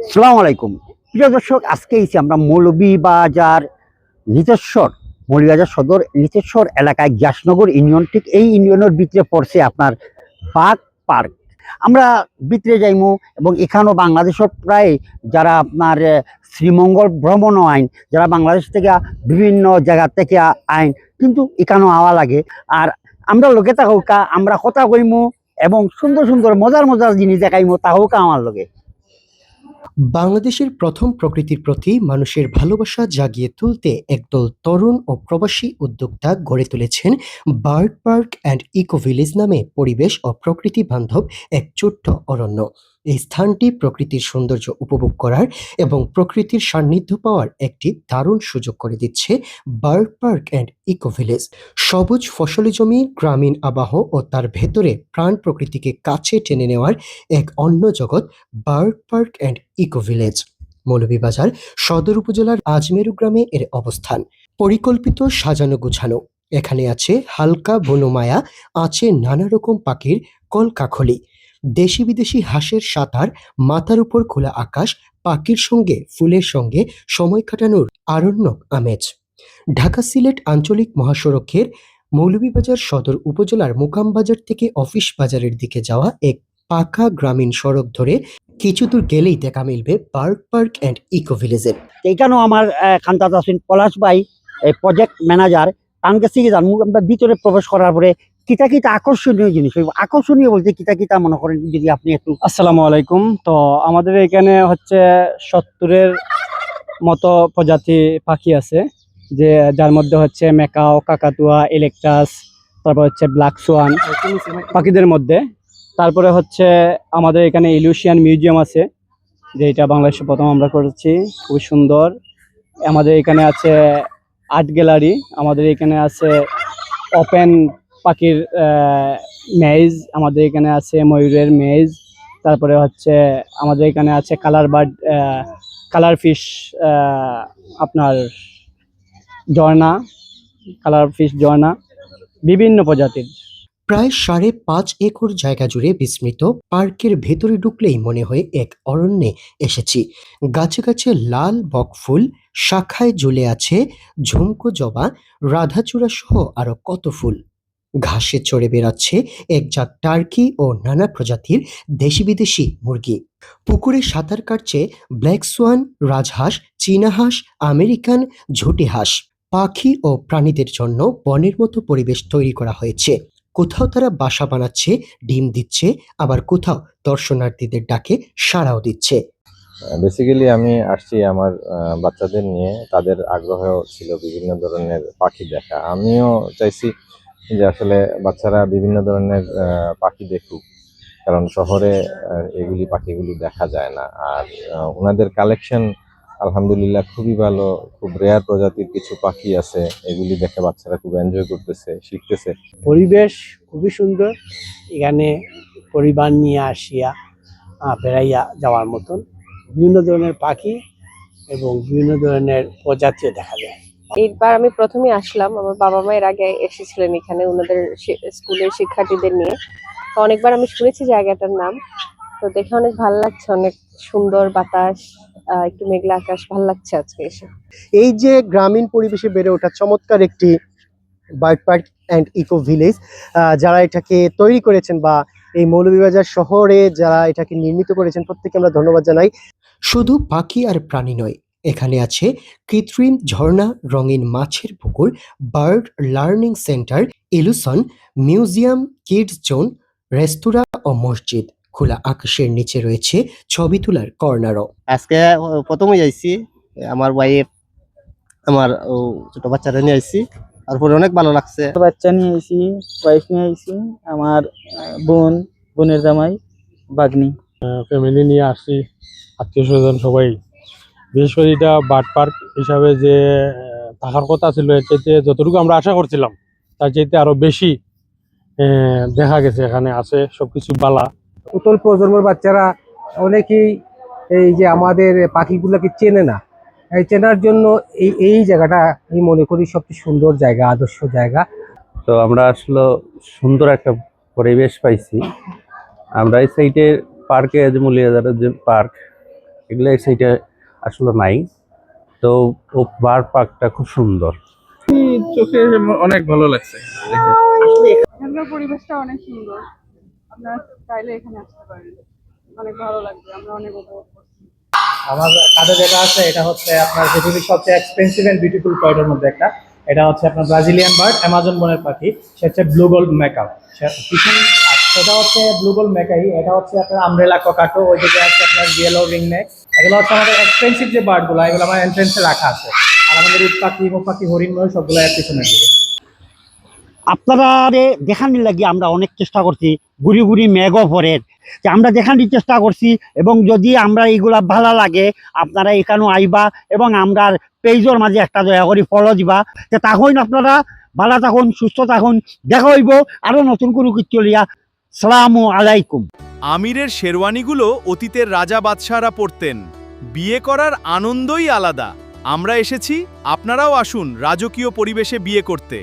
আসসালামু আলাইকুম। প্রিয় দর্শক, আজকে এসেছি আমরা মৌলভীবাজার নিতেশ্বর, মৌলভীবাজার সদর নিতেশ্বর এলাকায় গ্যাসনগর ইউনিয়ন, ঠিক এই ইউনিয়নের ভিতরে পড়ছে আপনার বাগ পার্ক। আমরা ভিতরে যাইমু এবং এখানেও বাংলাদেশের প্রায় যারা আপনার শ্রীমঙ্গল ভ্রমণ আইন, যারা বাংলাদেশ থেকে বিভিন্ন জায়গা থেকে আইন কিন্তু এখানেও আওয়া লাগে। আর আমরা লোকে তাহৌকা আমরা কথা কইমু এবং সুন্দর সুন্দর মজার মজার জিনিস দেখাইমু তাহৌকা আমার লগে। বাংলাদেশের প্রথম প্রকৃতির প্রতি মানুষের ভালোবাসা জাগিয়ে তুলতে একদল তরুণ ও প্রবাসী উদ্যোক্তা গড়ে তুলেছেন bird park and eco village নামে পরিবেশ ও প্রকৃতি বান্ধব এক ছোট্ট অরণ্য। এই স্থানটি প্রকৃতির সৌন্দর্য উপভোগ করার এবং প্রকৃতির সান্নিধ্য পাওয়ার একটি দারুণ সুযোগ করে দিচ্ছে bird park and eco village. সবুজ ফসলি জমি, গ্রামীণ আবহ ও তার ভেতরে প্রাণ প্রকৃতিকে কাছে টেনে নেওয়ার এক অন্য জগৎ bird park and eco village. Moulvibazar সদর উপজেলার আজমেরু গ্রামে এর অবস্থান। পরিকল্পিত, সাজানো গোছানো। এখানে আছে হালকা বনমায়া, আছে নানা রকম পাখির কলকাকলি, দেশি বিদেশি হাঁসের সাঁতার, মাথার উপর খোলা আকাশ, পাখির সঙ্গে ফুলের সঙ্গে সময় কাটানোর আরণ্যক আমেজ। ঢাকা সিলেট আঞ্চলিক মহাসড়কের মৌলভীবাজার সদর উপজেলার মোকামবাজার থেকে অফিস বাজারের দিকে যাওয়া এক পাকা গ্রামীণ সড়ক ধরে কিছু দূর গেলেই দেখা মিলবে বার্ড পার্ক অ্যান্ড ইকো ভিলেজের। এইখানেও আমার খান্তাত আছেন পলাশ ভাই, প্রজেক্ট ম্যানেজার। তার কাছে কি জানবো আমরা ভিতরে প্রবেশ করার পরে কিতা কিতা আকর্ষণীয় জিনিস, আকর্ষণীয় বলতে কিতা কিতা মনে করেন যদি আপনি একটু। আসসালামু আলাইকুম। তো আমাদের এখানে হচ্ছে 70-এর মতো প্রজাতি পাখি আছে, যার মধ্যে হচ্ছে মেকাও, কাকাতুয়া, ইলেকট্রাস, তারপর হচ্ছে ব্ল্যাক সোয়ান পাখিদের মধ্যে। তারপরে হচ্ছে আমাদের এখানে ইলিউশিয়ান মিউজিয়াম আছে, যেটা বাংলাদেশে প্রথম আমরা করেছি, খুব সুন্দর। আমাদের এখানে আছে আর্ট গ্যালারি, আমাদের এখানে আছে ওপেন পাখির মেজ, আমাদের এখানে আছে ময়ূরের মেজ। তারপরে হচ্ছে আমাদের এখানে আছে কালার বার্ড, কালার ফিশ, আপনার ঝর্ণা, কালার ফিশ ঝর্ণা, বিভিন্ন প্রজাতির। প্রায় 5.5 একর জায়গা জুড়ে বিস্তৃত পার্কের ভেতরে ঢুকলেই মনে হয় এক অরণ্যে এসেছি। গাছে গাছে লাল বকফুল, শাখায় ঝুলে আছে ঝুমকো জবা, রাধাচূড়া সহ আরো কত ফুল। ঘাসে চড়ে বেড়াচ্ছে একঝাঁক টার্কি ও নানা প্রজাতির দেশি বিদেশি মুরগি। পুকুরে সাঁতার কাটছে ব্ল্যাক সোয়ান, রাজহাঁস, চীনা হাঁস, আমেরিকান ঝুটি হাঁস। পাখি ও প্রাণীদের জন্য বনের মতো পরিবেশ তৈরি করা হয়েছে। কোথাও তারা বাসা বানাচ্ছে, ডিম দিচ্ছে, আবার কোথাও দর্শনার্থীদের ডাকে সাড়াও দিচ্ছে। বেসিক্যালি আমি আসছি আমার বাচ্চাদের নিয়ে। তাদের আগ্রহ ছিল বিভিন্ন ধরনের পাখি দেখা। আমিও চাইছি যে আসলে বাচ্চারা বিভিন্ন ধরনের পাখি দেখুক, কারণ শহরে এগুলি পাখিগুলি দেখা যায় না। আর ওনাদের কালেকশন আলহামদুলিল্লাহ খুবই ভালো। খুব রেয়ার প্রজাতির কিছু পাখি আছে, এগুলি দেখে বাচ্চারা খুব এনজয় করতেছে, শিখতেছে। পরিবেশ খুবই সুন্দর। এখানে পরিবার নিয়ে আসিয়া বেড়াইয়া যাওয়ার মতন বিভিন্ন ধরনের পাখি এবং বিভিন্ন ধরনের প্রজাতিও দেখা যায়। এইবার আমি প্রথমেই আসলাম, আমার বাবা মা এর আগে এসেছিলেন এখানে ওনাদের স্কুলের শিক্ষার্থীদের নিয়ে। তো অনেকবার আমি শুনেছি জায়গাটার নাম, তো দেখে অনেক ভালো লাগছে, অনেক সুন্দর বাতাস, একটু মেঘলা আকাশ, ভালো লাগছে আজকে এসে। এই যে গ্রামীণ পরিবেশে বেড়ে ওঠা চমৎকার একটি bird park and eco village, যারা এটাকে তৈরি করেছেন বা এই মৌলভীবাজার শহরে যারা এটাকে নির্মিত করেছেন, প্রত্যেককে আমরা ধন্যবাদ জানাই। শুধু পাখি আর প্রাণী নয়, এখানে আছে কৃত্রিম ঝর্ণা, রঙিন মাছের পুকুর, bird learning centre, illusion museum, kids zone, রেস্তোরাঁ ও মসজিদ। খোলা আকাশের নিচে রয়েছে ছবি তোলার কর্নারও। আজকে প্রথমে যাইছি, আমার ওয়াইফ, আমার ছোট বাচ্চাটা নিয়ে আইছি, তারপরে অনেক ভালো লাগছে। বাচ্চা নিয়ে আইছি, ওয়াইফ নিয়ে আইছি, আমার বোনের জামাই, বাগনি, ফ্যামিলি নিয়ে আসছি, আত্মীয় স্বজন সবাই। বিশেষ করে এটা বার্ড পার্ক হিসাবে যে থাকার কথা ছিল, এর চাইতে যতটুকু আমরা আশা করছিলাম তার চাইতে আরো বেশি দেখা গেছে এখানে আছে সবকিছু বালা। নতুন প্রজন্মের বাচ্চারা অনেকেই এই যে আমাদের পাখিগুলোকে চেনে না, এই চেনার জন্য এই জায়গাটা আমি মনে করি সবচেয়ে সুন্দর জায়গা, আদর্শ জায়গা। তো আমরা আসলে সুন্দর একটা পরিবেশ পাইছি। আমরা এই সাইডে পার্কে, যে মৌলভীবাজারের যে পার্ক, এগুলো এই সাইডে আসলে নাই। তো ও বার্ড পার্কটা খুব সুন্দর। চোখে অনেক ভালো লাগছে দেখে। এখানকার পরিবেশটা অনেক সুন্দর, আপনারা চাইলে এখানে আসতে পারেন, অনেক ভালো লাগবে, আমরা অনেক উপভোগ করছি। আমার কাছে যেটা আছে এটা হচ্ছে আপনার পৃথিবীর সবচেয়ে এক্সপেন্সিভ এন্ড বিউটিফুল বার্ডের মধ্যে একটা। এটা হচ্ছে আপনার ব্রাজিলিয়ান বার্ড, অ্যামাজন বনের পাখি। সে হচ্ছে ব্লু গোল্ড ম্যাকাও। সেটা হচ্ছে ব্লু গোল্ড ম্যাকাই। এটা হচ্ছে আপনার আমব্রেলা ককাটো, ওইদিকে আছে আপনার ইয়েলো রিং নেক। এগুলো হচ্ছে আমাদের এক্সপেন্সিভ যে বার্ডগুলো, এগুলো আমার এন্ট্রেন্সে রাখা আছে। আর আমাদের উট পাখি, হিমু পাখি, হরিণ ময়ূর সবগুলো এক পিছনের দিকে। আপনারা দেখানোর লাগি আমরা অনেক চেষ্টা করছি, ঘুরি ঘুরি মেঘও পরের যে আমরা দেখানোর চেষ্টা করছি। এবং যদি আমরা এইগুলা ভালো লাগে আপনারা এখানেও আইবা এবং আমরা পেজের মাঝে একটা দয়া করে ফলো দিবা, যে তখন আপনারা ভালো থাকুন, সুস্থ থাকুন। দেখা হইব আরো নতুন কোনো কিছু লিয়া। সালামু আলাইকুম। আমিরের শেরওয়ানিগুলো অতীতের রাজা বাদশাহরা পরতেন। বিয়ে করার আনন্দই আলাদা। আমরা এসেছি, আপনারাও আসুন রাজকীয় পরিবেশে বিয়ে করতে।